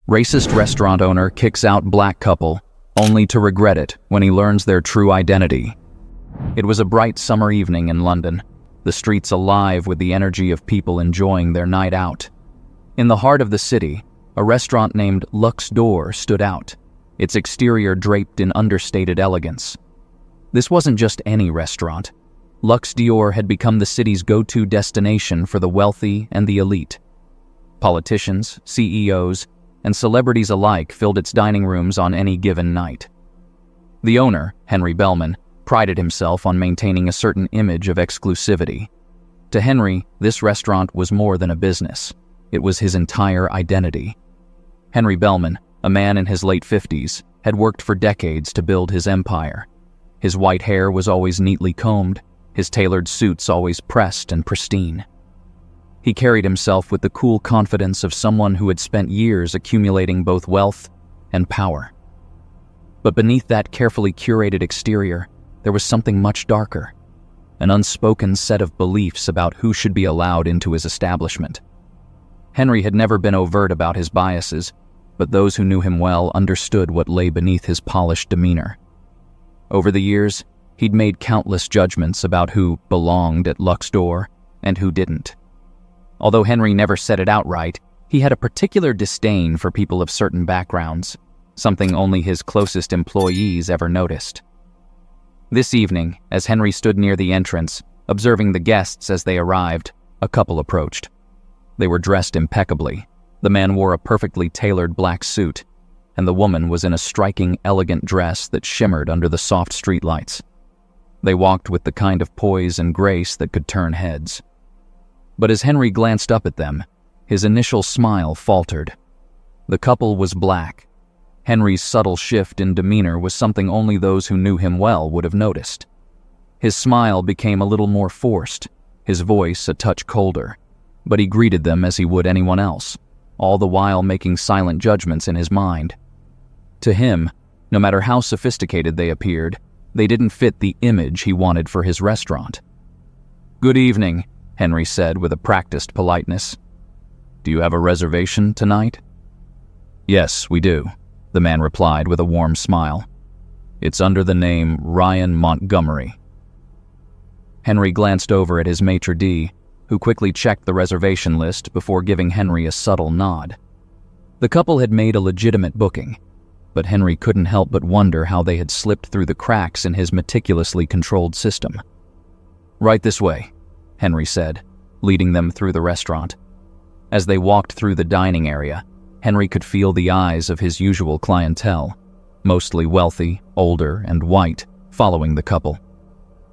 Racist restaurant owner kicks out black couple, only to regret it when he learns their true identity. It was a bright summer evening in London, the streets alive with the energy of people enjoying their night out. In the heart of the city, a restaurant named Lux d'Or stood out, its exterior draped in understated elegance. This wasn't just any restaurant. Lux d'Or had become the city's go-to destination for the wealthy and the elite. Politicians, CEOs, and celebrities alike filled its dining rooms on any given night. The owner, Henry Bellman, prided himself on maintaining a certain image of exclusivity. To Henry, this restaurant was more than a business. It was his entire identity. Henry Bellman, a man in his late 50s, had worked for decades to build his empire. His white hair was always neatly combed, his tailored suits always pressed and pristine. He carried himself with the cool confidence of someone who had spent years accumulating both wealth and power. But beneath that carefully curated exterior, there was something much darker, an unspoken set of beliefs about who should be allowed into his establishment. Henry had never been overt about his biases, but those who knew him well understood what lay beneath his polished demeanor. Over the years, he'd made countless judgments about who belonged at Lux d'Or and who didn't. Although Henry never said it outright, he had a particular disdain for people of certain backgrounds, something only his closest employees ever noticed. This evening, as Henry stood near the entrance, observing the guests as they arrived, a couple approached. They were dressed impeccably. The man wore a perfectly tailored black suit, and the woman was in a striking, elegant dress that shimmered under the soft streetlights. They walked with the kind of poise and grace that could turn heads. But as Henry glanced up at them, his initial smile faltered. The couple was black. Henry's subtle shift in demeanor was something only those who knew him well would have noticed. His smile became a little more forced, his voice a touch colder, but he greeted them as he would anyone else, all the while making silent judgments in his mind. To him, no matter how sophisticated they appeared, they didn't fit the image he wanted for his restaurant. "Good evening," Henry said with a practiced politeness. "Do you have a reservation tonight?" "Yes, we do," the man replied with a warm smile. "It's under the name Ryan Montgomery." Henry glanced over at his maitre d', who quickly checked the reservation list before giving Henry a subtle nod. The couple had made a legitimate booking, but Henry couldn't help but wonder how they had slipped through the cracks in his meticulously controlled system. "Right this way," Henry said, leading them through the restaurant. As they walked through the dining area, Henry could feel the eyes of his usual clientele, mostly wealthy, older, and white, following the couple.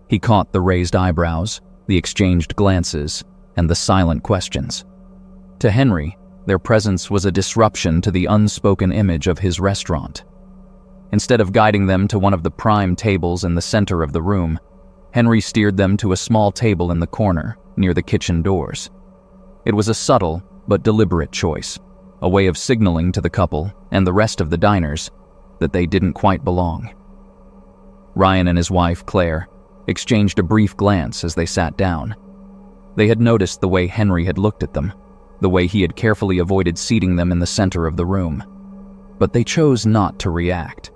He caught the raised eyebrows, the exchanged glances, and the silent questions. To Henry, their presence was a disruption to the unspoken image of his restaurant. Instead of guiding them to one of the prime tables in the center of the room, Henry steered them to a small table in the corner, near the kitchen doors. It was a subtle but deliberate choice, a way of signaling to the couple and the rest of the diners that they didn't quite belong. Ryan and his wife, Claire, exchanged a brief glance as they sat down. They had noticed the way Henry had looked at them, the way he had carefully avoided seating them in the center of the room. But they chose not to react.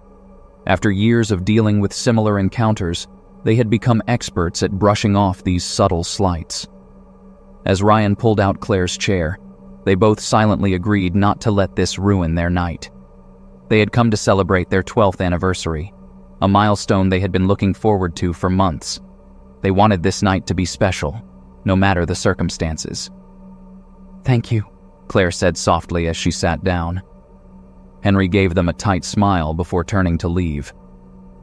After years of dealing with similar encounters, they had become experts at brushing off these subtle slights. As Ryan pulled out Claire's chair, they both silently agreed not to let this ruin their night. They had come to celebrate their 12th anniversary, a milestone they had been looking forward to for months. They wanted this night to be special, no matter the circumstances. "Thank you," Claire said softly as she sat down. Henry gave them a tight smile before turning to leave.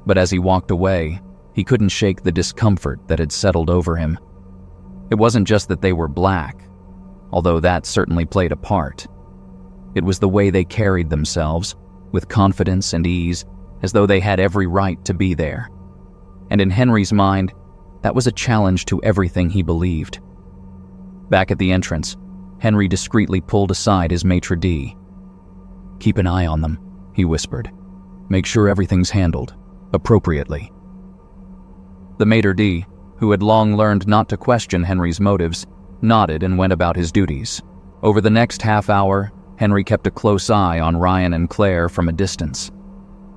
But as he walked away, he couldn't shake the discomfort that had settled over him. It wasn't just that they were black, although that certainly played a part. It was the way they carried themselves, with confidence and ease, as though they had every right to be there. And in Henry's mind, that was a challenge to everything he believed. Back at the entrance, Henry discreetly pulled aside his maitre d'. "Keep an eye on them," he whispered. "Make sure everything's handled appropriately." The maitre d', who had long learned not to question Henry's motives, nodded and went about his duties. Over the next half hour, Henry kept a close eye on Ryan and Claire from a distance.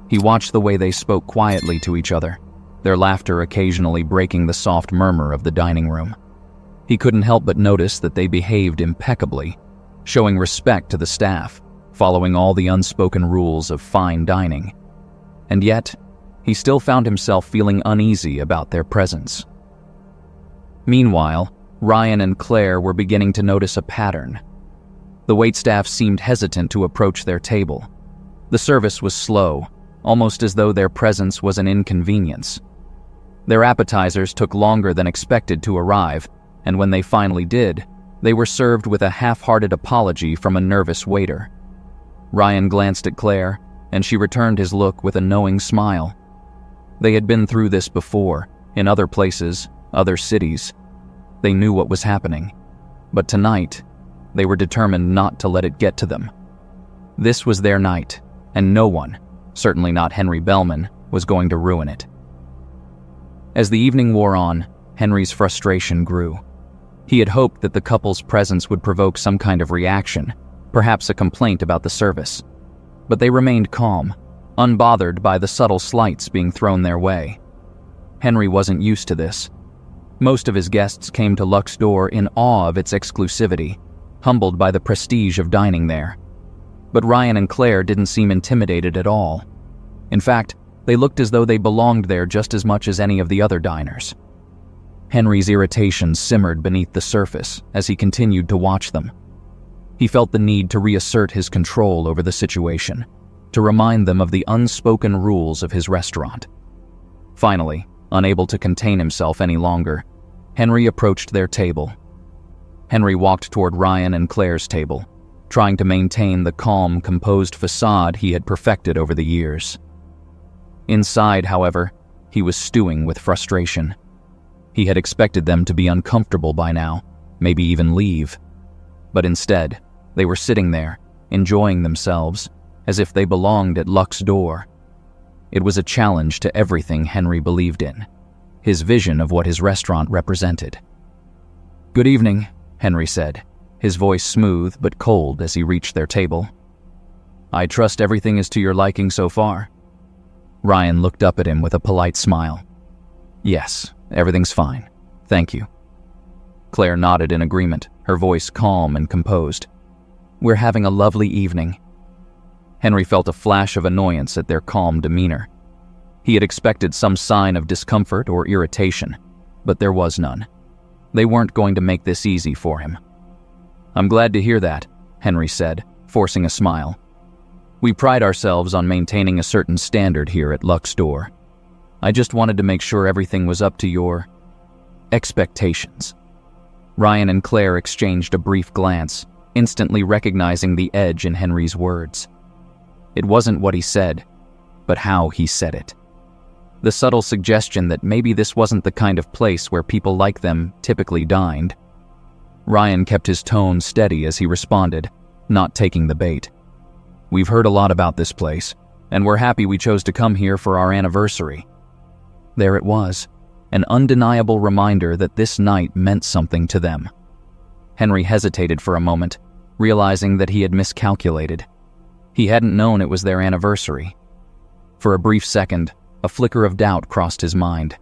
He watched the way they spoke quietly to each other, their laughter occasionally breaking the soft murmur of the dining room. He couldn't help but notice that they behaved impeccably, showing respect to the staff, following all the unspoken rules of fine dining. And yet, he still found himself feeling uneasy about their presence. Meanwhile, Ryan and Claire were beginning to notice a pattern. The waitstaff seemed hesitant to approach their table. The service was slow, almost as though their presence was an inconvenience. Their appetizers took longer than expected to arrive, and when they finally did, they were served with a half-hearted apology from a nervous waiter. Ryan glanced at Claire, and she returned his look with a knowing smile. They had been through this before, in other places, other cities. They knew what was happening. But tonight, they were determined not to let it get to them. This was their night, and no one, certainly not Henry Bellman, was going to ruin it. As the evening wore on, Henry's frustration grew. He had hoped that the couple's presence would provoke some kind of reaction, perhaps a complaint about the service. But they remained calm, unbothered by the subtle slights being thrown their way. Henry wasn't used to this. Most of his guests came to Lux d'Or in awe of its exclusivity, humbled by the prestige of dining there. But Ryan and Claire didn't seem intimidated at all. In fact, they looked as though they belonged there just as much as any of the other diners. Henry's irritation simmered beneath the surface as he continued to watch them. He felt the need to reassert his control over the situation, to remind them of the unspoken rules of his restaurant. Finally, unable to contain himself any longer, Henry approached their table. Henry walked toward Ryan and Claire's table, trying to maintain the calm, composed facade he had perfected over the years. Inside, however, he was stewing with frustration. He had expected them to be uncomfortable by now, maybe even leave. But instead, they were sitting there, enjoying themselves, as if they belonged at Lux d'Or. It was a challenge to everything Henry believed in, his vision of what his restaurant represented. "Good evening," Henry said, his voice smooth but cold as he reached their table. "I trust everything is to your liking so far." Ryan looked up at him with a polite smile. "Yes, everything's fine. Thank you." Claire nodded in agreement, her voice calm and composed. "We're having a lovely evening." Henry felt a flash of annoyance at their calm demeanor. He had expected some sign of discomfort or irritation, but there was none. They weren't going to make this easy for him. "I'm glad to hear that," Henry said, forcing a smile. "We pride ourselves on maintaining a certain standard here at Lux d'Or. I just wanted to make sure everything was up to your expectations." Ryan and Claire exchanged a brief glance, instantly recognizing the edge in Henry's words. It wasn't what he said, but how he said it. The subtle suggestion that maybe this wasn't the kind of place where people like them typically dined. Ryan kept his tone steady as he responded, not taking the bait. "We've heard a lot about this place, and we're happy we chose to come here for our anniversary." There it was, an undeniable reminder that this night meant something to them. Henry hesitated for a moment, realizing that he had miscalculated. He hadn't known it was their anniversary. For a brief second, a flicker of doubt crossed his mind.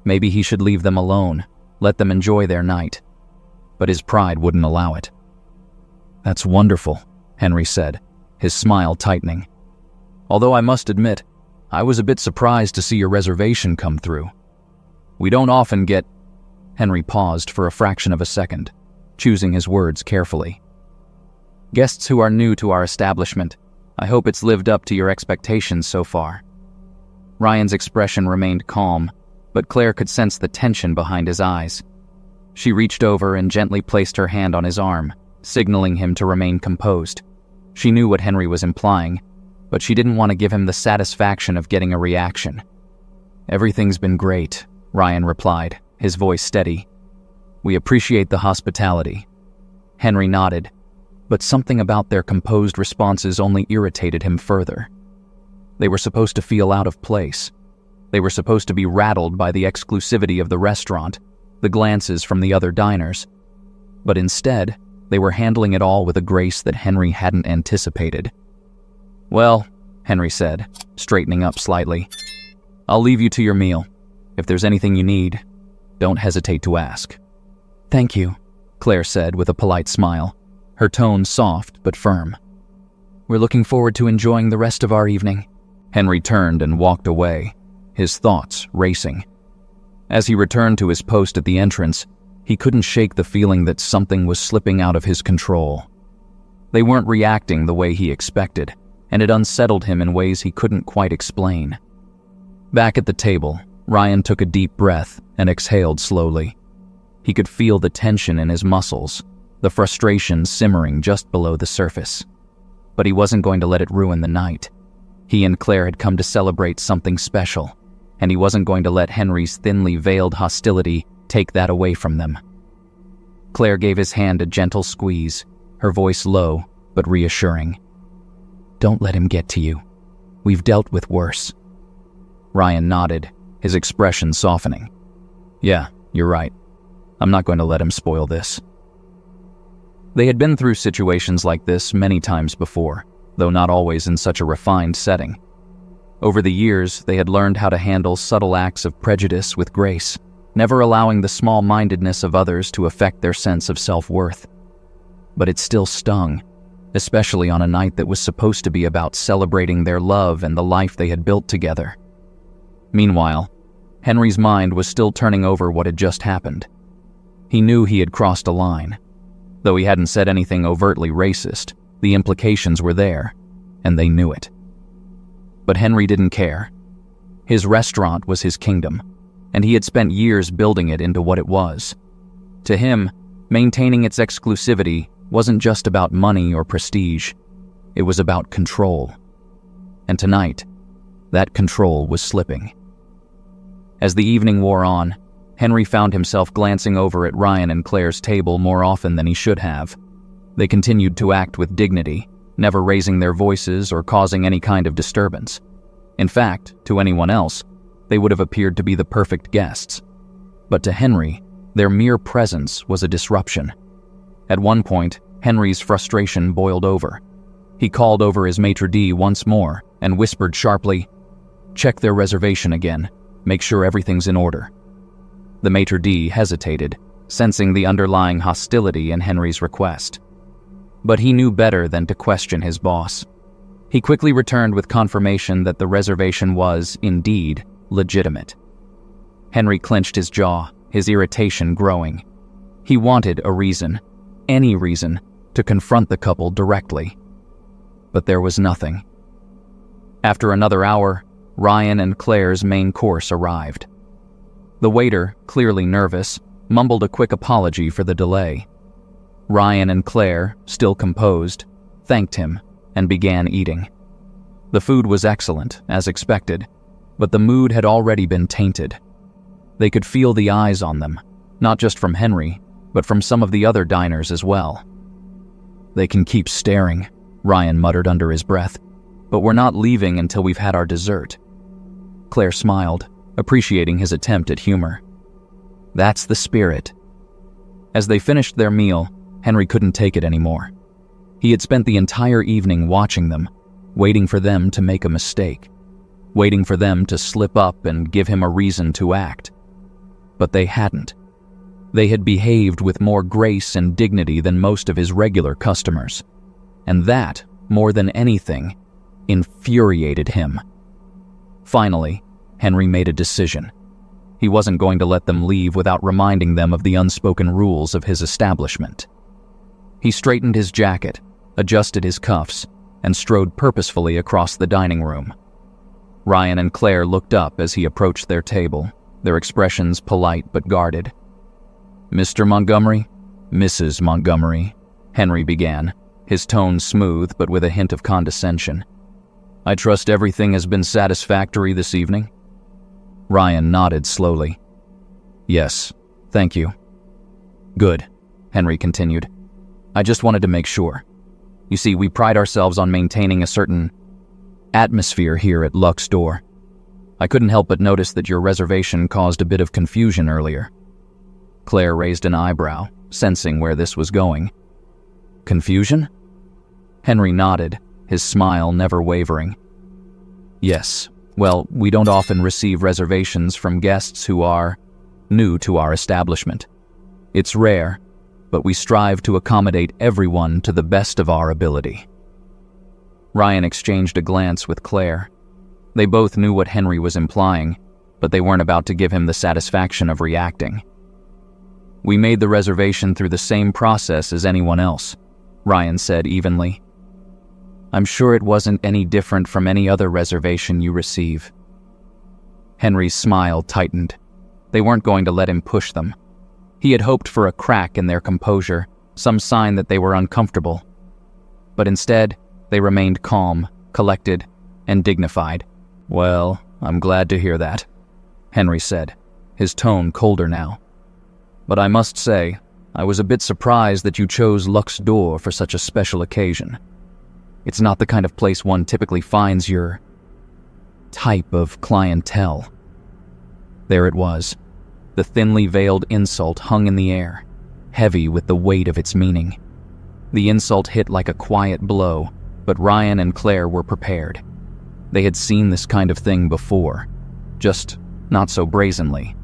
Maybe he should leave them alone, let them enjoy their night. But his pride wouldn't allow it. "That's wonderful," Henry said, his smile tightening. "Although I must admit, I was a bit surprised to see your reservation come through. We don't often get—" Henry paused for a fraction of a second, choosing his words carefully. "Guests who are new to our establishment, I hope it's lived up to your expectations so far." Ryan's expression remained calm, but Claire could sense the tension behind his eyes. She reached over and gently placed her hand on his arm, signaling him to remain composed. She knew what Henry was implying, but she didn't want to give him the satisfaction of getting a reaction. "Everything's been great," Ryan replied, his voice steady. "We appreciate the hospitality." Henry nodded, but something about their composed responses only irritated him further. They were supposed to feel out of place. They were supposed to be rattled by the exclusivity of the restaurant, the glances from the other diners. But instead, They were handling it all with a grace that Henry hadn't anticipated. "Well," Henry said, straightening up slightly, "I'll leave you to your meal. If there's anything you need, don't hesitate to ask." "Thank you," Claire said with a polite smile, her tone soft but firm. "We're looking forward to enjoying the rest of our evening." Henry turned and walked away, his thoughts racing. As he returned to his post at the entrance, he couldn't shake the feeling that something was slipping out of his control. They weren't reacting the way he expected, and it unsettled him in ways he couldn't quite explain. Back at the table, Ryan took a deep breath and exhaled slowly. He could feel the tension in his muscles, the frustration simmering just below the surface. But he wasn't going to let it ruin the night. He and Claire had come to celebrate something special, and he wasn't going to let Henry's thinly veiled hostility take that away from them. Claire gave his hand a gentle squeeze, her voice low but reassuring. "Don't let him get to you. We've dealt with worse." Ryan nodded, his expression softening. "Yeah, you're right. I'm not going to let him spoil this." They had been through situations like this many times before, though not always in such a refined setting. Over the years, they had learned how to handle subtle acts of prejudice with grace, never allowing the small-mindedness of others to affect their sense of self-worth. But it still stung, especially on a night that was supposed to be about celebrating their love and the life they had built together. Meanwhile, Henry's mind was still turning over what had just happened. He knew he had crossed a line. Though he hadn't said anything overtly racist, the implications were there, and they knew it. But Henry didn't care. His restaurant was his kingdom, and he had spent years building it into what it was. To him, maintaining its exclusivity wasn't just about money or prestige. It was about control. And tonight, that control was slipping. As the evening wore on, Henry found himself glancing over at Ryan and Claire's table more often than he should have. They continued to act with dignity, never raising their voices or causing any kind of disturbance. In fact, to anyone else, they would have appeared to be the perfect guests. But to Henry, their mere presence was a disruption. At one point, Henry's frustration boiled over. He called over his maitre d' once more and whispered sharply, "Check their reservation again. Make sure everything's in order." The maitre d' hesitated, sensing the underlying hostility in Henry's request. But he knew better than to question his boss. He quickly returned with confirmation that the reservation was, indeed, legitimate. Henry clenched his jaw, his irritation growing. He wanted a reason, any reason, to confront the couple directly. But there was nothing. After another hour, Ryan and Claire's main course arrived. The waiter, clearly nervous, mumbled a quick apology for the delay. Ryan and Claire, still composed, thanked him and began eating. The food was excellent, as expected, but the mood had already been tainted. They could feel the eyes on them, not just from Henry, but from some of the other diners as well. "They can keep staring," Ryan muttered under his breath, "but we're not leaving until we've had our dessert." Claire smiled, appreciating his attempt at humor. "That's the spirit." As they finished their meal, Henry couldn't take it anymore. He had spent the entire evening watching them, waiting for them to make a mistake, waiting for them to slip up and give him a reason to act. But they hadn't. They had behaved with more grace and dignity than most of his regular customers. And that, more than anything, infuriated him. Finally, Henry made a decision. He wasn't going to let them leave without reminding them of the unspoken rules of his establishment. He straightened his jacket, adjusted his cuffs, and strode purposefully across the dining room. Ryan and Claire looked up as he approached their table, their expressions polite but guarded. "Mr. Montgomery, Mrs. Montgomery," Henry began, his tone smooth but with a hint of condescension. "I trust everything has been satisfactory this evening?" Ryan nodded slowly. "Yes, thank you." "Good," Henry continued. "I just wanted to make sure. You see, we pride ourselves on maintaining a certain atmosphere here at Luxe D'Or. I couldn't help but notice that your reservation caused a bit of confusion earlier." Claire raised an eyebrow, sensing where this was going. Confusion? Henry nodded, his smile never wavering. Yes, well, we don't often receive reservations from guests who are new to our establishment. It's rare, but we strive to accommodate everyone to the best of our ability. Ryan exchanged a glance with Claire. They both knew what Henry was implying, but they weren't about to give him the satisfaction of reacting. We made the reservation through the same process as anyone else, Ryan said evenly. I'm sure it wasn't any different from any other reservation you receive. Henry's smile tightened. They weren't going to let him push them. He had hoped for a crack in their composure, some sign that they were uncomfortable. But instead, they remained calm, collected, and dignified. Well, I'm glad to hear that, Henry said, his tone colder now. But I must say, I was a bit surprised that you chose Lux d'Or for such a special occasion. It's not the kind of place one typically finds your type of clientele. There it was. The thinly veiled insult hung in the air, heavy with the weight of its meaning. The insult hit like a quiet blow, but Ryan and Claire were prepared. They had seen this kind of thing before, just not so brazenly.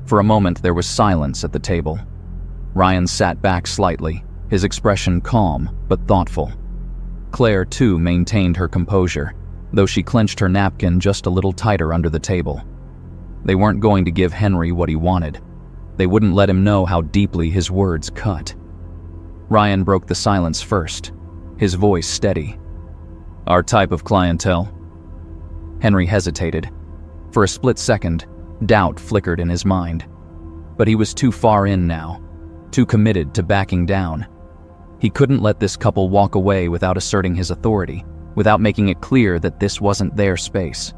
For a moment there was silence at the table. Ryan sat back slightly, his expression calm but thoughtful. Claire, too, maintained her composure, though she clenched her napkin just a little tighter under the table. They weren't going to give Henry what he wanted. They wouldn't let him know how deeply his words cut. Ryan broke the silence first, his voice steady. Our type of clientele? Henry hesitated. For a split second, doubt flickered in his mind. But he was too far in now, too committed to backing down. He couldn't let this couple walk away without asserting his authority, without making it clear that this wasn't their space.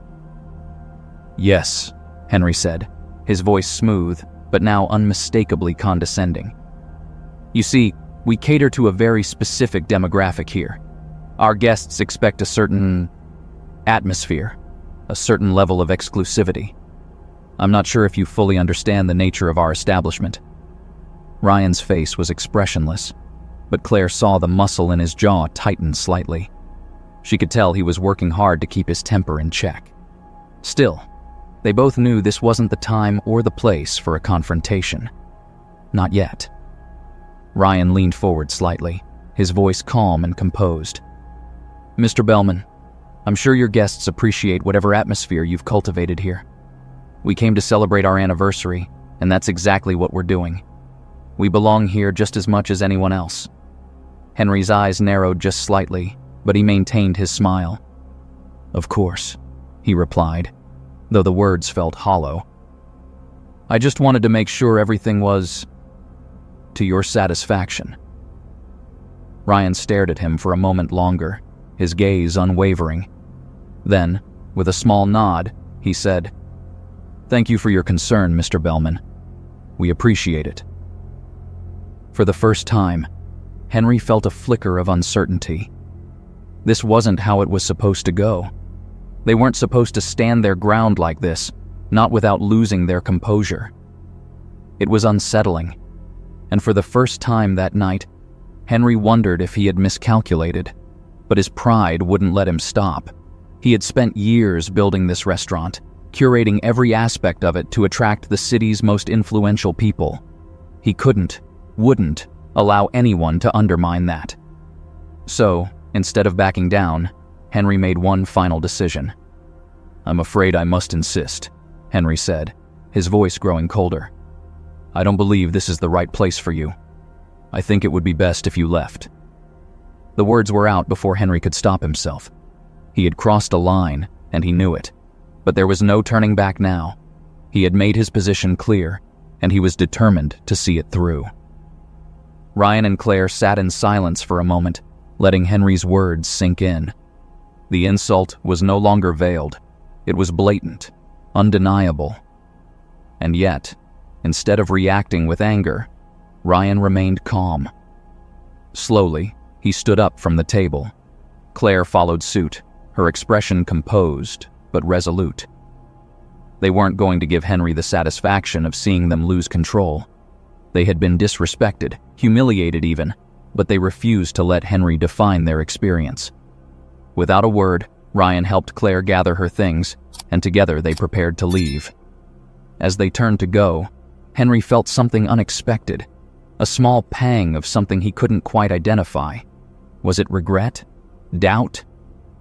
Yes, Henry said, his voice smooth, but now unmistakably condescending. You see, we cater to a very specific demographic here. Our guests expect a certain atmosphere, a certain level of exclusivity. I'm not sure if you fully understand the nature of our establishment. Ryan's face was expressionless, but Claire saw the muscle in his jaw tighten slightly. She could tell he was working hard to keep his temper in check. Still, they both knew this wasn't the time or the place for a confrontation. Not yet. Ryan leaned forward slightly, his voice calm and composed. Mr. Bellman, I'm sure your guests appreciate whatever atmosphere you've cultivated here. We came to celebrate our anniversary, and that's exactly what we're doing. We belong here just as much as anyone else. Henry's eyes narrowed just slightly, but he maintained his smile. Of course, he replied, though the words felt hollow. I just wanted to make sure everything was to your satisfaction. Ryan stared at him for a moment longer, his gaze unwavering. Then, with a small nod, he said, Thank you for your concern, Mr. Bellman. We appreciate it. For the first time, Henry felt a flicker of uncertainty. This wasn't how it was supposed to go. They weren't supposed to stand their ground like this, not without losing their composure. It was unsettling, and for the first time that night, Henry wondered if he had miscalculated, but his pride wouldn't let him stop. He had spent years building this restaurant, curating every aspect of it to attract the city's most influential people. He wouldn't allow anyone to undermine that. So, instead of backing down, Henry made one final decision. I'm afraid I must insist, Henry said, his voice growing colder. I don't believe this is the right place for you. I think it would be best if you left. The words were out before Henry could stop himself. He had crossed a line, and he knew it. But there was no turning back now. He had made his position clear, and he was determined to see it through. Ryan and Claire sat in silence for a moment, letting Henry's words sink in. The insult was no longer veiled. It was blatant, undeniable. And yet, instead of reacting with anger, Ryan remained calm. Slowly, he stood up from the table. Claire followed suit, her expression composed but resolute. They weren't going to give Henry the satisfaction of seeing them lose control. They had been disrespected, humiliated even, but they refused to let Henry define their experience. Without a word, Ryan helped Claire gather her things, and together they prepared to leave. As they turned to go, Henry felt something unexpected, a small pang of something he couldn't quite identify. Was it regret? Doubt?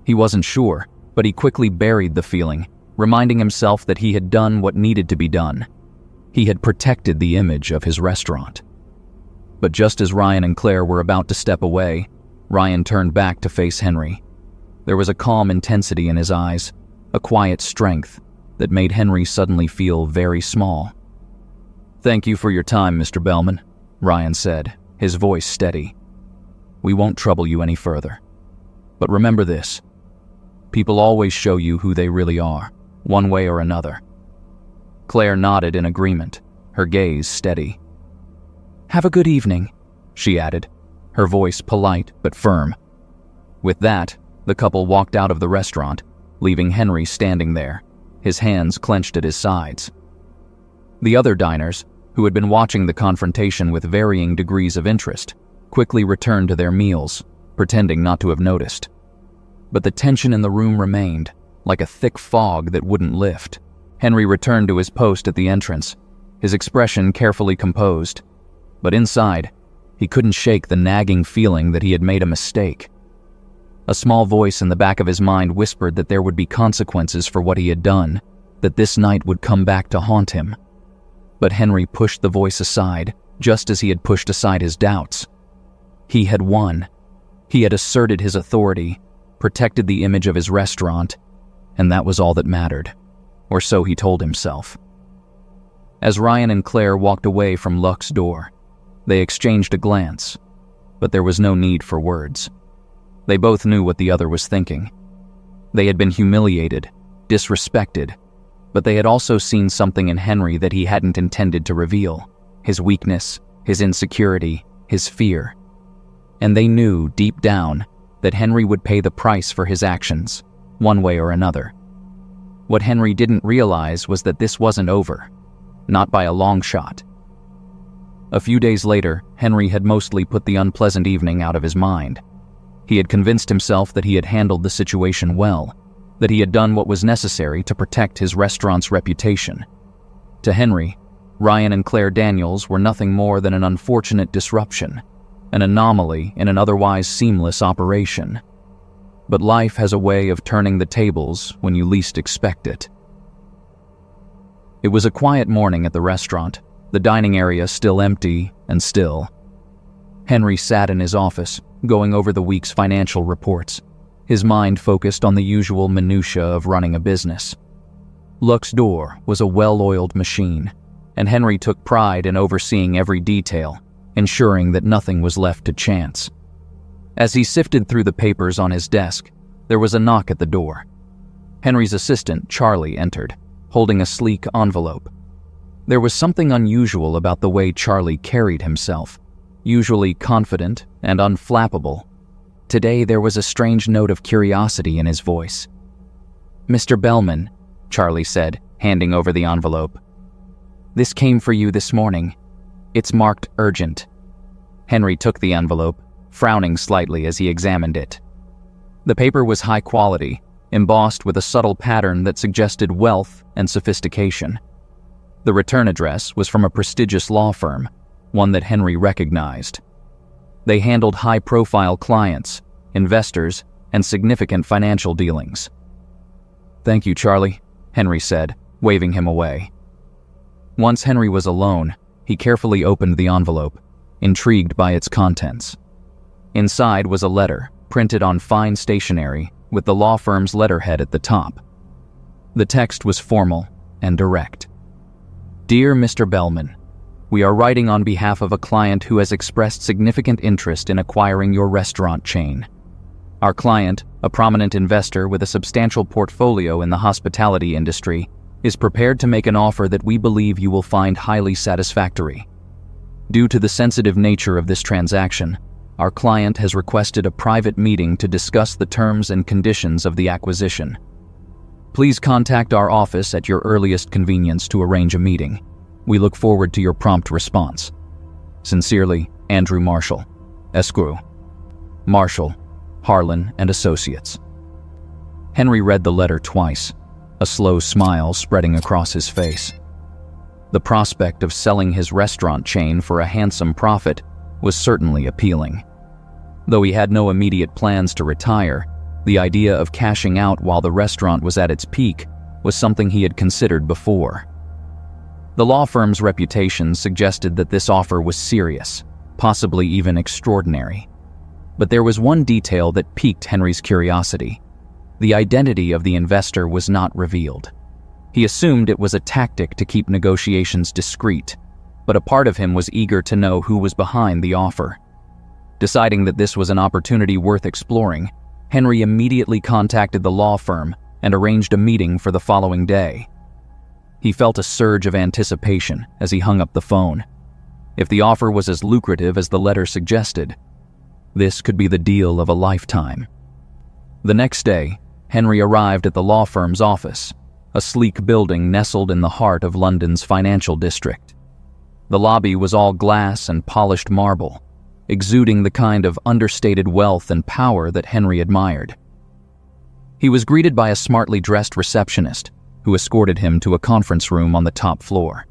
He wasn't sure, but he quickly buried the feeling, reminding himself that he had done what needed to be done. He had protected the image of his restaurant. But just as Ryan and Claire were about to step away, Ryan turned back to face Henry. There was a calm intensity in his eyes, a quiet strength that made Henry suddenly feel very small. "Thank you for your time, Mr. Bellman," Ryan said, his voice steady. "We won't trouble you any further. But remember this. People always show you who they really are, one way or another." Claire nodded in agreement, her gaze steady. "Have a good evening," she added, her voice polite but firm. With that, the couple walked out of the restaurant, leaving Henry standing there, his hands clenched at his sides. The other diners, who had been watching the confrontation with varying degrees of interest, quickly returned to their meals, pretending not to have noticed. But the tension in the room remained, like a thick fog that wouldn't lift. Henry returned to his post at the entrance, his expression carefully composed. But inside, he couldn't shake the nagging feeling that he had made a mistake. A small voice in the back of his mind whispered that there would be consequences for what he had done, that this night would come back to haunt him. But Henry pushed the voice aside, just as he had pushed aside his doubts. He had won. He had asserted his authority, protected the image of his restaurant, and that was all that mattered, or so he told himself. As Ryan and Claire walked away from Luck's door, they exchanged a glance, but there was no need for words. They both knew what the other was thinking. They had been humiliated, disrespected, but they had also seen something in Henry that he hadn't intended to reveal, his weakness, his insecurity, his fear. And they knew, deep down, that Henry would pay the price for his actions, one way or another. What Henry didn't realize was that this wasn't over, not by a long shot. A few days later, Henry had mostly put the unpleasant evening out of his mind. He had convinced himself that he had handled the situation well, that he had done what was necessary to protect his restaurant's reputation. To Henry, Ryan and Claire Daniels were nothing more than an unfortunate disruption, an anomaly in an otherwise seamless operation. But life has a way of turning the tables when you least expect it. It was a quiet morning at the restaurant, the dining area still empty and still. Henry sat in his office, going over the week's financial reports, his mind focused on the usual minutiae of running a business. Luck's door was a well-oiled machine, and Henry took pride in overseeing every detail, ensuring that nothing was left to chance. As he sifted through the papers on his desk, there was a knock at the door. Henry's assistant, Charlie, entered, holding a sleek envelope. There was something unusual about the way Charlie carried himself, usually confident and unflappable. Today there was a strange note of curiosity in his voice. "Mr. Bellman," Charlie said, handing over the envelope. "This came for you this morning. It's marked urgent." Henry took the envelope, frowning slightly as he examined it. The paper was high quality, embossed with a subtle pattern that suggested wealth and sophistication. The return address was from a prestigious law firm, one that Henry recognized. They handled high-profile clients, investors, and significant financial dealings. "Thank you, Charlie," Henry said, waving him away. Once Henry was alone, he carefully opened the envelope, intrigued by its contents. Inside was a letter, printed on fine stationery, with the law firm's letterhead at the top. The text was formal and direct. "Dear Mr. Bellman, we are writing on behalf of a client who has expressed significant interest in acquiring your restaurant chain. Our client, a prominent investor with a substantial portfolio in the hospitality industry, is prepared to make an offer that we believe you will find highly satisfactory. Due to the sensitive nature of this transaction, our client has requested a private meeting to discuss the terms and conditions of the acquisition. Please contact our office at your earliest convenience to arrange a meeting. We look forward to your prompt response. Sincerely, Andrew Marshall, Esquire, Marshall, Harlan and Associates. Henry read the letter twice, a slow smile spreading across his face. The prospect of selling his restaurant chain for a handsome profit was certainly appealing. Though he had no immediate plans to retire, the idea of cashing out while the restaurant was at its peak was something he had considered before. The law firm's reputation suggested that this offer was serious, possibly even extraordinary. But there was one detail that piqued Henry's curiosity. The identity of the investor was not revealed. He assumed it was a tactic to keep negotiations discreet, but a part of him was eager to know who was behind the offer. Deciding that this was an opportunity worth exploring, Henry immediately contacted the law firm and arranged a meeting for the following day. He felt a surge of anticipation as he hung up the phone. If the offer was as lucrative as the letter suggested, this could be the deal of a lifetime. The next day, Henry arrived at the law firm's office, a sleek building nestled in the heart of London's financial district. The lobby was all glass and polished marble, exuding the kind of understated wealth and power that Henry admired. He was greeted by a smartly dressed receptionist who escorted him to a conference room on the top floor.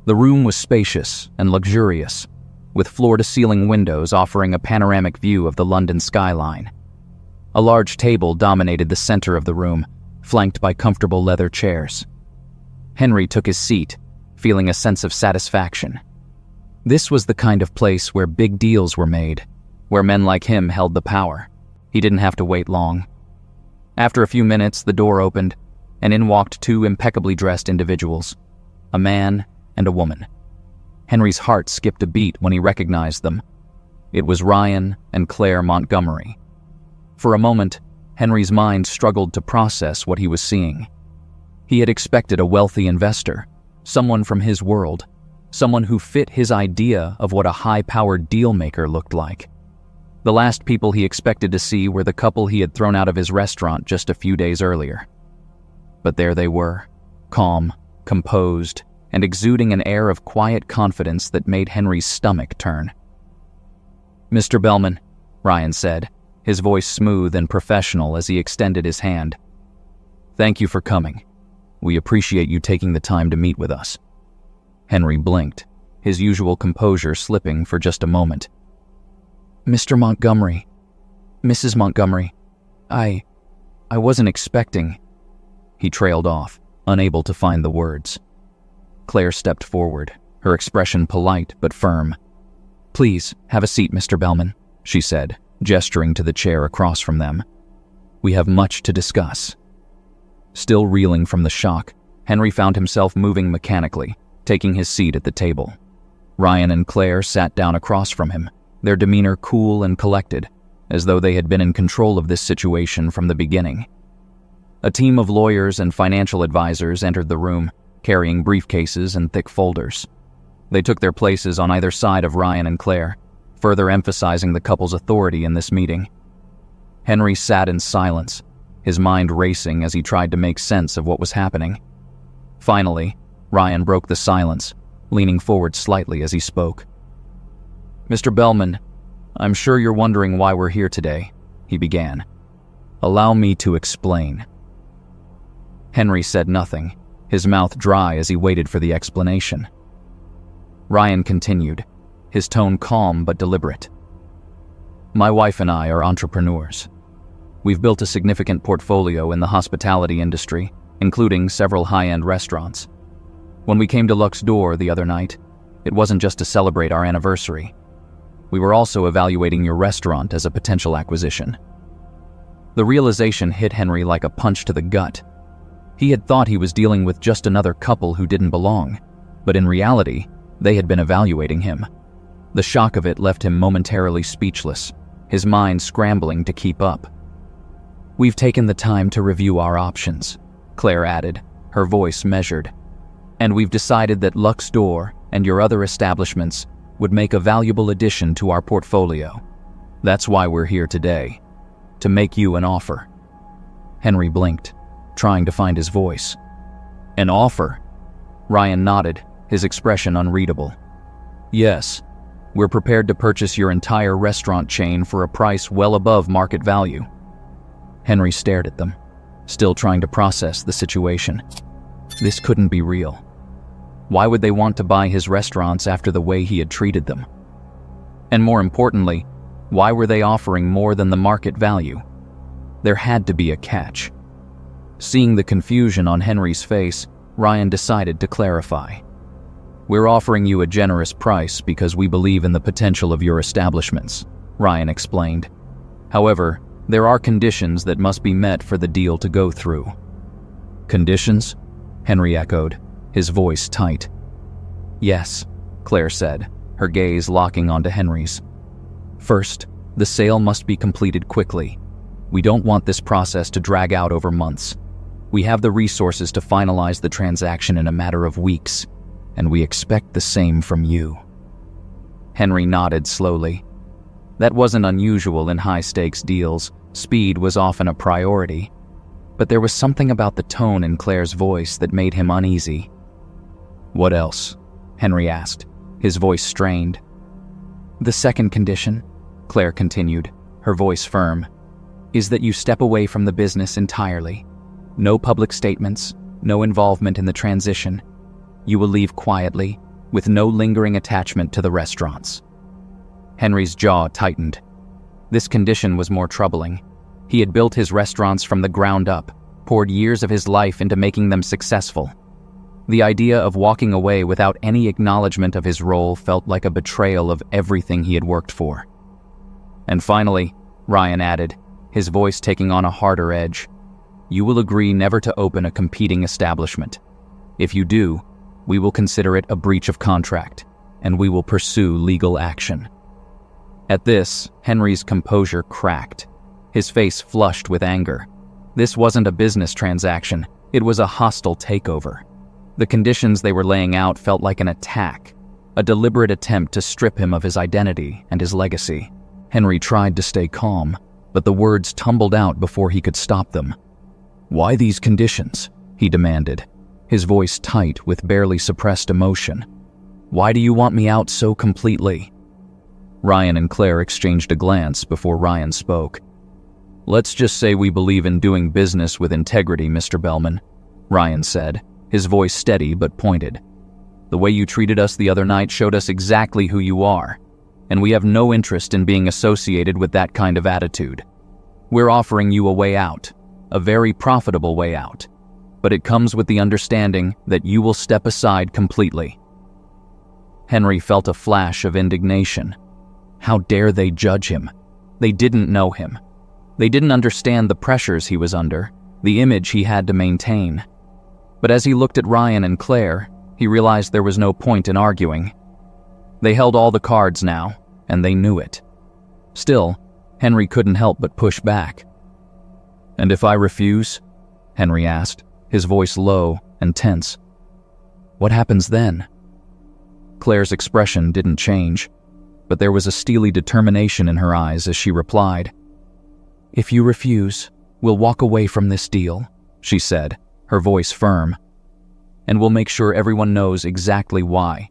The room was spacious and luxurious, with floor-to-ceiling windows offering a panoramic view of the London skyline. A large table dominated the center of the room, flanked by comfortable leather chairs. Henry took his seat, feeling a sense of satisfaction. This was the kind of place where big deals were made, where men like him held the power. He didn't have to wait long. After a few minutes, the door opened, and in walked two impeccably dressed individuals, a man and a woman. Henry's heart skipped a beat when he recognized them. It was Ryan and Claire Montgomery. For a moment, Henry's mind struggled to process what he was seeing. He had expected a wealthy investor, someone from his world, someone who fit his idea of what a high-powered deal-maker looked like. The last people he expected to see were the couple he had thrown out of his restaurant just a few days earlier. But there they were, calm, composed, and exuding an air of quiet confidence that made Henry's stomach turn. "Mr. Bellman," Ryan said, his voice smooth and professional as he extended his hand. "Thank you for coming. We appreciate you taking the time to meet with us." Henry blinked, his usual composure slipping for just a moment. "Mr. Montgomery, Mrs. Montgomery, I wasn't expecting..." He trailed off, unable to find the words. Claire stepped forward, her expression polite but firm. "Please, have a seat, Mr. Bellman," she said, gesturing to the chair across from them. "We have much to discuss." Still reeling from the shock, Henry found himself moving mechanically, taking his seat at the table. Ryan and Claire sat down across from him, their demeanor cool and collected, as though they had been in control of this situation from the beginning. A team of lawyers and financial advisors entered the room, carrying briefcases and thick folders. They took their places on either side of Ryan and Claire, further emphasizing the couple's authority in this meeting. Henry sat in silence, his mind racing as he tried to make sense of what was happening. Finally, Ryan broke the silence, leaning forward slightly as he spoke. "Mr. Bellman, I'm sure you're wondering why we're here today," he began. "Allow me to explain." Henry said nothing, his mouth dry as he waited for the explanation. Ryan continued, his tone calm but deliberate. "My wife and I are entrepreneurs. We've built a significant portfolio in the hospitality industry, including several high-end restaurants. When we came to Luxor the other night, it wasn't just to celebrate our anniversary. We were also evaluating your restaurant as a potential acquisition." The realization hit Henry like a punch to the gut. He had thought he was dealing with just another couple who didn't belong, but in reality, they had been evaluating him. The shock of it left him momentarily speechless, his mind scrambling to keep up. "We've taken the time to review our options," Claire added, her voice measured. "And we've decided that Luxor and your other establishments would make a valuable addition to our portfolio. That's why we're here today, to make you an offer." Henry blinked, trying to find his voice. "An offer?" Ryan nodded, his expression unreadable. "Yes, We're prepared to purchase your entire restaurant chain for a price well above market value." Henry stared at them, still trying to process the situation. This couldn't be real. Why would they want to buy his restaurants after the way he had treated them? And more importantly, why were they offering more than the market value? There had to be a catch. Seeing the confusion on Henry's face, Ryan decided to clarify. "We're offering you a generous price because we believe in the potential of your establishments," Ryan explained. "However, there are conditions that must be met for the deal to go through." "Conditions?" Henry echoed, his voice tight. "Yes," Claire said, her gaze locking onto Henry's. "First, the sale must be completed quickly. We don't want this process to drag out over months. We have the resources to finalize the transaction in a matter of weeks, and we expect the same from you." Henry nodded slowly. That wasn't unusual in high-stakes deals. Speed was often a priority. But there was something about the tone in Claire's voice that made him uneasy. "What else?" Henry asked, his voice strained. "The second condition," Claire continued, her voice firm, "is that you step away from the business entirely. No public statements, no involvement in the transition. You will leave quietly, with no lingering attachment to the restaurants." Henry's jaw tightened. This condition was more troubling. He had built his restaurants from the ground up, poured years of his life into making them successful. The idea of walking away without any acknowledgement of his role felt like a betrayal of everything he had worked for. "And finally," Ryan added, his voice taking on a harder edge, "you will agree never to open a competing establishment. If you do, we will consider it a breach of contract, and we will pursue legal action." At this, Henry's composure cracked. His face flushed with anger. This wasn't a business transaction, it was a hostile takeover. The conditions they were laying out felt like an attack, a deliberate attempt to strip him of his identity and his legacy. Henry tried to stay calm, but the words tumbled out before he could stop them. "Why these conditions?" he demanded, his voice tight with barely suppressed emotion. "Why do you want me out so completely?" Ryan and Claire exchanged a glance before Ryan spoke. "Let's just say we believe in doing business with integrity, Mr. Bellman," Ryan said, his voice steady but pointed. "The way you treated us the other night showed us exactly who you are, and we have no interest in being associated with that kind of attitude. We're offering you a way out, a very profitable way out, but it comes with the understanding that you will step aside completely." Henry felt a flash of indignation. How dare they judge him? They didn't know him. They didn't understand the pressures he was under, the image he had to maintain. But as he looked at Ryan and Claire, he realized there was no point in arguing. They held all the cards now, and they knew it. Still, Henry couldn't help but push back. "And if I refuse?" Henry asked, his voice low and tense. "What happens then?" Claire's expression didn't change, but there was a steely determination in her eyes as she replied. "If you refuse, we'll walk away from this deal," she said, her voice firm. "And we'll make sure everyone knows exactly why.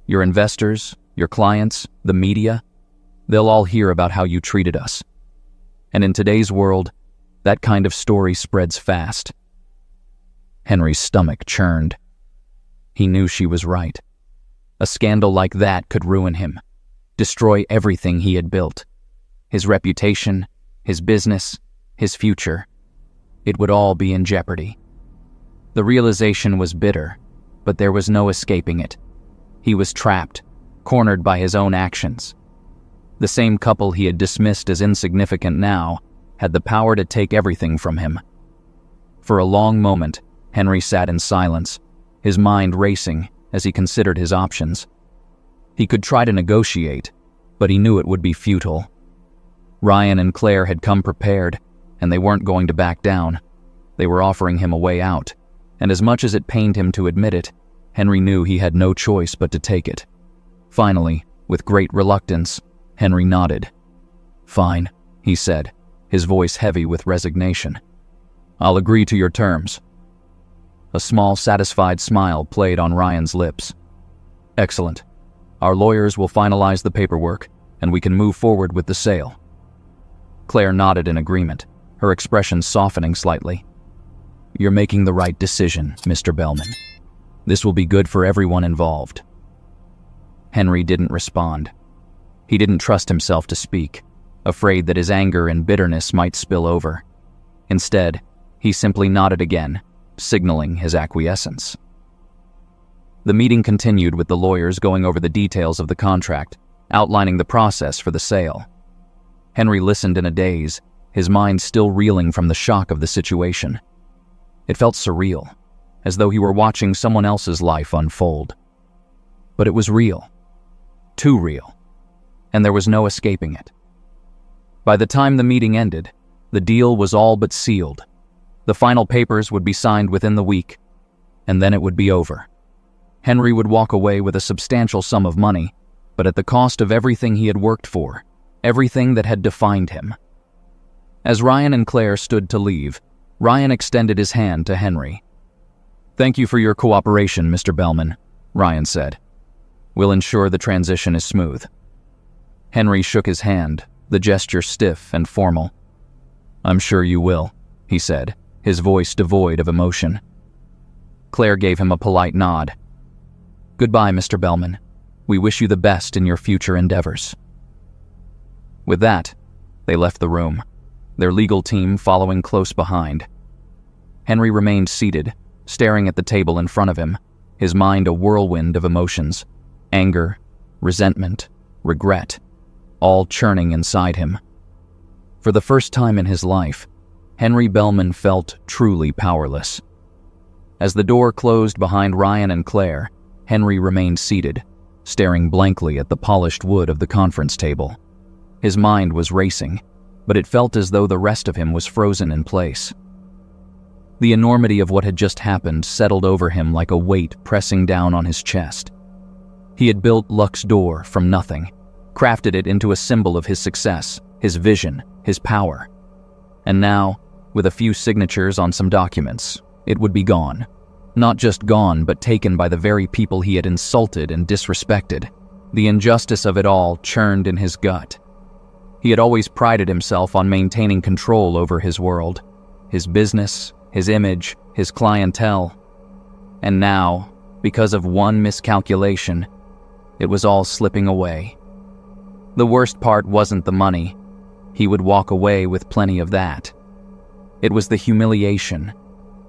Your investors, your clients, the media, they'll all hear about how you treated us. And in today's world, that kind of story spreads fast." Henry's stomach churned. He knew she was right. A scandal like that could ruin him, destroy everything he had built. His reputation, his business, his future. It would all be in jeopardy. The realization was bitter, but there was no escaping it. He was trapped, cornered by his own actions. The same couple he had dismissed as insignificant now had the power to take everything from him. For a long moment, Henry sat in silence, his mind racing as he considered his options. He could try to negotiate, but he knew it would be futile. Ryan and Claire had come prepared, and they weren't going to back down. They were offering him a way out, and as much as it pained him to admit it, Henry knew he had no choice but to take it. Finally, with great reluctance, Henry nodded. "Fine," he said, his voice heavy with resignation. "I'll agree to your terms." A small, satisfied smile played on Ryan's lips. "Excellent. Our lawyers will finalize the paperwork, and we can move forward with the sale." Claire nodded in agreement, her expression softening slightly. "You're making the right decision, Mr. Bellman. This will be good for everyone involved." Henry didn't respond. He didn't trust himself to speak, afraid that his anger and bitterness might spill over. Instead, he simply nodded again, signaling his acquiescence. The meeting continued with the lawyers going over the details of the contract, outlining the process for the sale. Henry listened in a daze, his mind still reeling from the shock of the situation. It felt surreal, as though he were watching someone else's life unfold. But it was real. Too real. And there was no escaping it. By the time the meeting ended, the deal was all but sealed. The final papers would be signed within the week, and then it would be over. Henry would walk away with a substantial sum of money, but at the cost of everything he had worked for, everything that had defined him. As Ryan and Claire stood to leave, Ryan extended his hand to Henry. "Thank you for your cooperation, Mr. Bellman," Ryan said. "We'll ensure the transition is smooth." Henry shook his hand, the gesture stiff and formal. "I'm sure you will," he said, his voice devoid of emotion. Claire gave him a polite nod. "Goodbye, Mr. Bellman. We wish you the best in your future endeavors." With that, they left the room, their legal team following close behind. Henry remained seated, staring at the table in front of him, his mind a whirlwind of emotions, anger, resentment, regret, all churning inside him. For the first time in his life, Henry Bellman felt truly powerless. As the door closed behind Ryan and Claire, Henry remained seated, staring blankly at the polished wood of the conference table. His mind was racing, but it felt as though the rest of him was frozen in place. The enormity of what had just happened settled over him like a weight pressing down on his chest. He had built Luxdor from nothing, crafted it into a symbol of his success, his vision, his power. And now, with a few signatures on some documents, it would be gone. Not just gone, but taken by the very people he had insulted and disrespected. The injustice of it all churned in his gut. He had always prided himself on maintaining control over his world, his business, his image, his clientele. And now, because of one miscalculation, it was all slipping away. The worst part wasn't the money. He would walk away with plenty of that. It was the humiliation,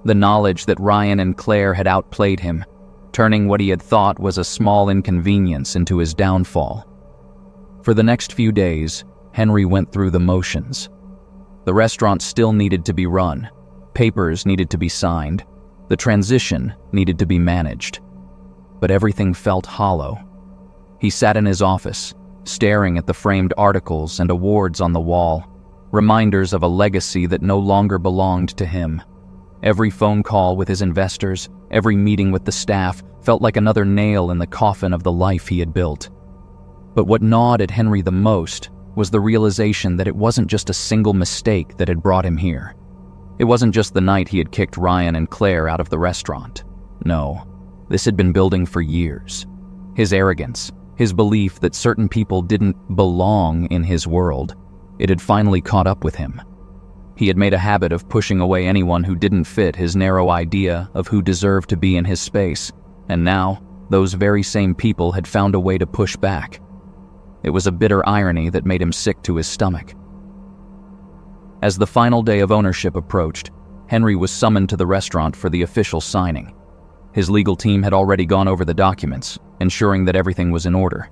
the knowledge that Ryan and Claire had outplayed him, turning what he had thought was a small inconvenience into his downfall. For the next few days, Henry went through the motions. The restaurant still needed to be run, papers needed to be signed, the transition needed to be managed. But everything felt hollow. He sat in his office, staring at the framed articles and awards on the wall, reminders of a legacy that no longer belonged to him. Every phone call with his investors, every meeting with the staff, felt like another nail in the coffin of the life he had built. But what gnawed at Henry the most was the realization that it wasn't just a single mistake that had brought him here. It wasn't just the night he had kicked Ryan and Claire out of the restaurant. No, this had been building for years. His arrogance, his belief that certain people didn't belong in his world, it had finally caught up with him. He had made a habit of pushing away anyone who didn't fit his narrow idea of who deserved to be in his space, and now those very same people had found a way to push back. It was a bitter irony that made him sick to his stomach. As the final day of ownership approached, Henry was summoned to the restaurant for the official signing. His legal team had already gone over the documents, ensuring that everything was in order.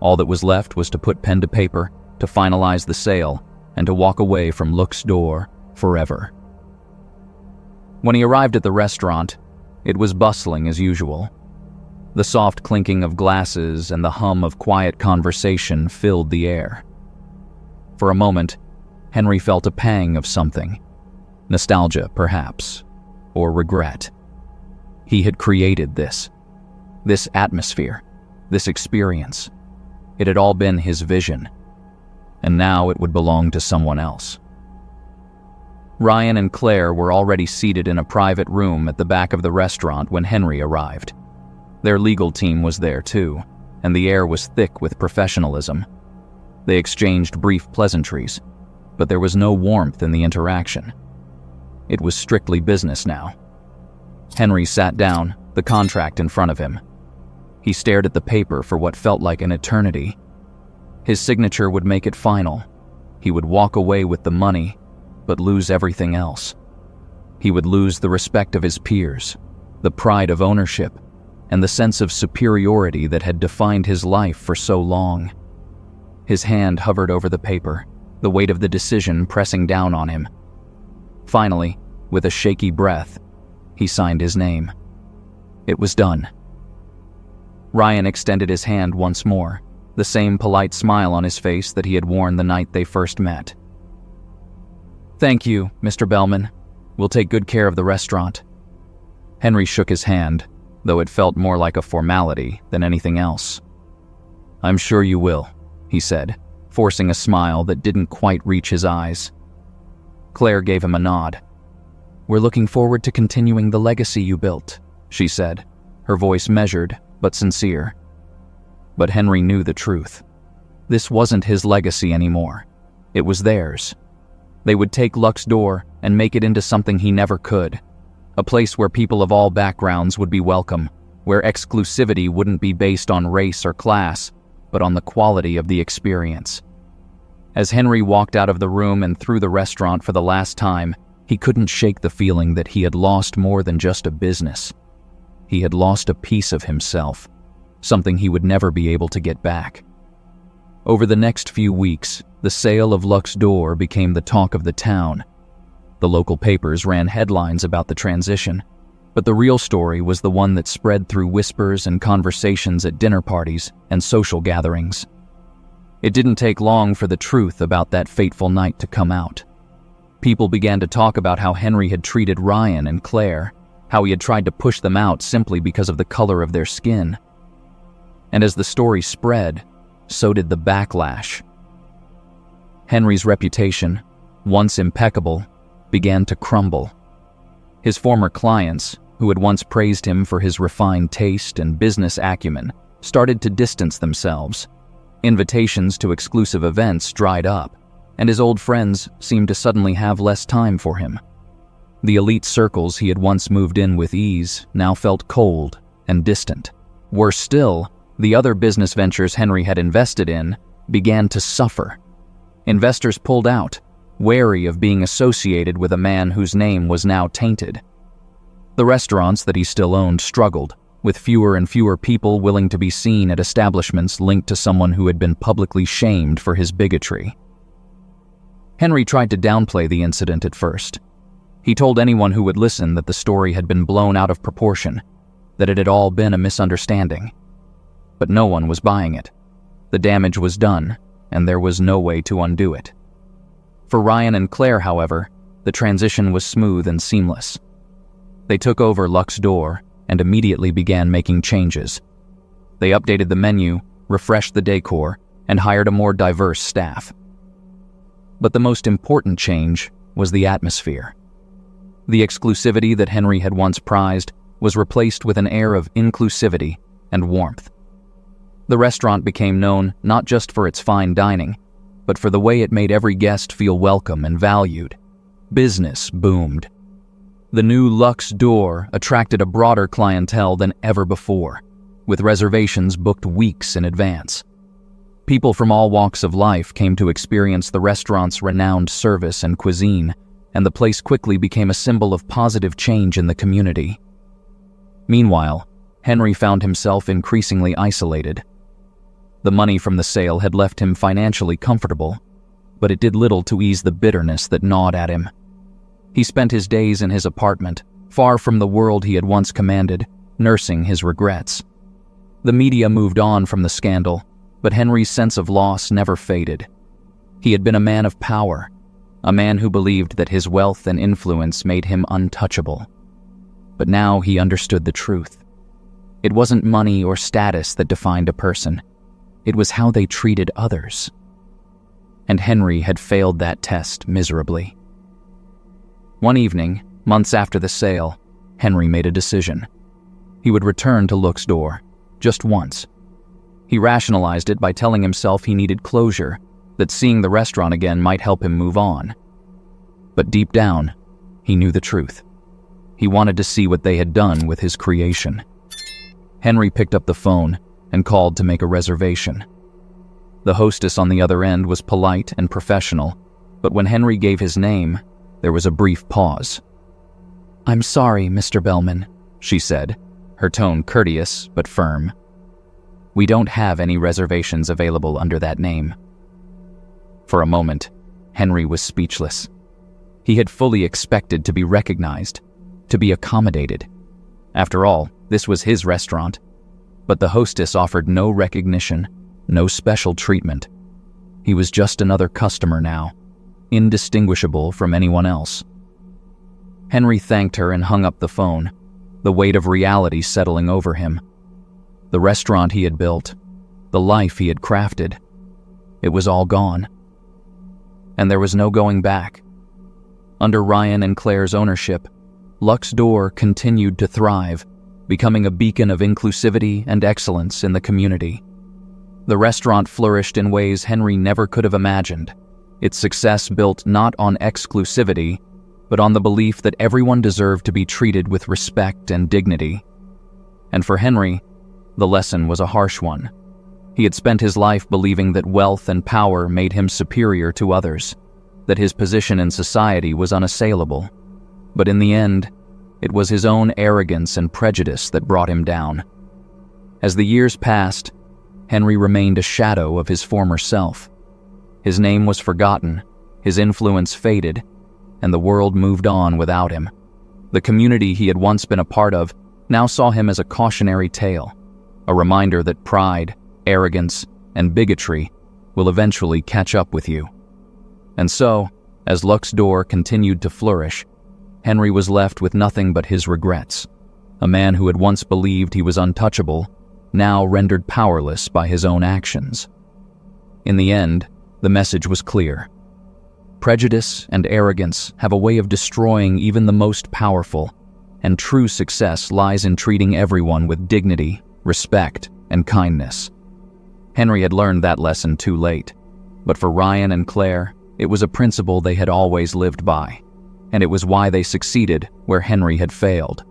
All that was left was to put pen to paper, to finalize the sale, and to walk away from Luxdor forever. When he arrived at the restaurant, it was bustling as usual. The soft clinking of glasses and the hum of quiet conversation filled the air. For a moment, Henry felt a pang of something. Nostalgia, perhaps, or regret. He had created this atmosphere, this experience. It had all been his vision, and now it would belong to someone else. Ryan and Claire were already seated in a private room at the back of the restaurant when Henry arrived. Their legal team was there too, and the air was thick with professionalism. They exchanged brief pleasantries, but there was no warmth in the interaction. It was strictly business now. Henry sat down, the contract in front of him. He stared at the paper for what felt like an eternity. His signature would make it final. He would walk away with the money, but lose everything else. He would lose the respect of his peers, the pride of ownership, and the sense of superiority that had defined his life for so long. His hand hovered over the paper, the weight of the decision pressing down on him. Finally, with a shaky breath, he signed his name. It was done. Ryan extended his hand once more, the same polite smile on his face that he had worn the night they first met. "Thank you, Mr. Bellman. We'll take good care of the restaurant." Henry shook his hand, though it felt more like a formality than anything else. "I'm sure you will," he said, forcing a smile that didn't quite reach his eyes. Claire gave him a nod. "We're looking forward to continuing the legacy you built," she said, her voice measured but sincere. But Henry knew the truth. This wasn't his legacy anymore. It was theirs. They would take Lux d'Or and make it into something he never could. A place where people of all backgrounds would be welcome, where exclusivity wouldn't be based on race or class, but on the quality of the experience. As Henry walked out of the room and through the restaurant for the last time, he couldn't shake the feeling that he had lost more than just a business. He had lost a piece of himself, something he would never be able to get back. Over the next few weeks, the sale of Lux d'Or became the talk of the town. The local papers ran headlines about the transition, but the real story was the one that spread through whispers and conversations at dinner parties and social gatherings. It didn't take long for the truth about that fateful night to come out. People began to talk about how Henry had treated Ryan and Claire, how he had tried to push them out simply because of the color of their skin. And as the story spread, so did the backlash. Henry's reputation, once impeccable, began to crumble. His former clients, who had once praised him for his refined taste and business acumen, started to distance themselves. Invitations to exclusive events dried up, and his old friends seemed to suddenly have less time for him. The elite circles he had once moved in with ease now felt cold and distant. Worse still, the other business ventures Henry had invested in began to suffer. Investors pulled out, wary of being associated with a man whose name was now tainted. The restaurants that he still owned struggled, with fewer and fewer people willing to be seen at establishments linked to someone who had been publicly shamed for his bigotry. Henry tried to downplay the incident at first. He told anyone who would listen that the story had been blown out of proportion, that it had all been a misunderstanding. But no one was buying it. The damage was done, and there was no way to undo it. For Ryan and Claire, however, the transition was smooth and seamless. They took over Lux d'Or and immediately began making changes. They updated the menu, refreshed the decor, and hired a more diverse staff. But the most important change was the atmosphere. The exclusivity that Henry had once prized was replaced with an air of inclusivity and warmth. The restaurant became known not just for its fine dining, but for the way it made every guest feel welcome and valued. Business boomed. The new Lux d'Or attracted a broader clientele than ever before, with reservations booked weeks in advance. People from all walks of life came to experience the restaurant's renowned service and cuisine, and the place quickly became a symbol of positive change in the community. Meanwhile, Henry found himself increasingly isolated. The money from the sale had left him financially comfortable, but it did little to ease the bitterness that gnawed at him. He spent his days in his apartment, far from the world he had once commanded, nursing his regrets. The media moved on from the scandal, but Henry's sense of loss never faded. He had been a man of power, a man who believed that his wealth and influence made him untouchable. But now he understood the truth. It wasn't money or status that defined a person. It was how they treated others. And Henry had failed that test miserably. One evening, months after the sale, Henry made a decision. He would return to Lux d'Or, just once. He rationalized it by telling himself he needed closure, that seeing the restaurant again might help him move on. But deep down, he knew the truth. He wanted to see what they had done with his creation. Henry picked up the phone and called to make a reservation. The hostess on the other end was polite and professional, but when Henry gave his name, there was a brief pause. "I'm sorry, Mr. Bellman," she said, her tone courteous but firm. "We don't have any reservations available under that name." For a moment, Henry was speechless. He had fully expected to be recognized, to be accommodated. After all, this was his restaurant. But the hostess offered no recognition, no special treatment. He was just another customer now, indistinguishable from anyone else. Henry thanked her and hung up the phone, the weight of reality settling over him. The restaurant he had built, the life he had crafted, it was all gone. And there was no going back. Under Ryan and Claire's ownership, Lux D'Or continued to thrive, becoming a beacon of inclusivity and excellence in the community. The restaurant flourished in ways Henry never could have imagined, its success built not on exclusivity, but on the belief that everyone deserved to be treated with respect and dignity. And for Henry, the lesson was a harsh one. He had spent his life believing that wealth and power made him superior to others, that his position in society was unassailable. But in the end, it was his own arrogance and prejudice that brought him down. As the years passed, Henry remained a shadow of his former self. His name was forgotten, his influence faded, and the world moved on without him. The community he had once been a part of now saw him as a cautionary tale, a reminder that pride, arrogance, and bigotry will eventually catch up with you. And so, as Lux D'Or continued to flourish, Henry was left with nothing but his regrets. A man who had once believed he was untouchable, now rendered powerless by his own actions. In the end, the message was clear. Prejudice and arrogance have a way of destroying even the most powerful, and true success lies in treating everyone with dignity, respect, and kindness. Henry had learned that lesson too late, but for Ryan and Claire, it was a principle they had always lived by, and it was why they succeeded where Henry had failed.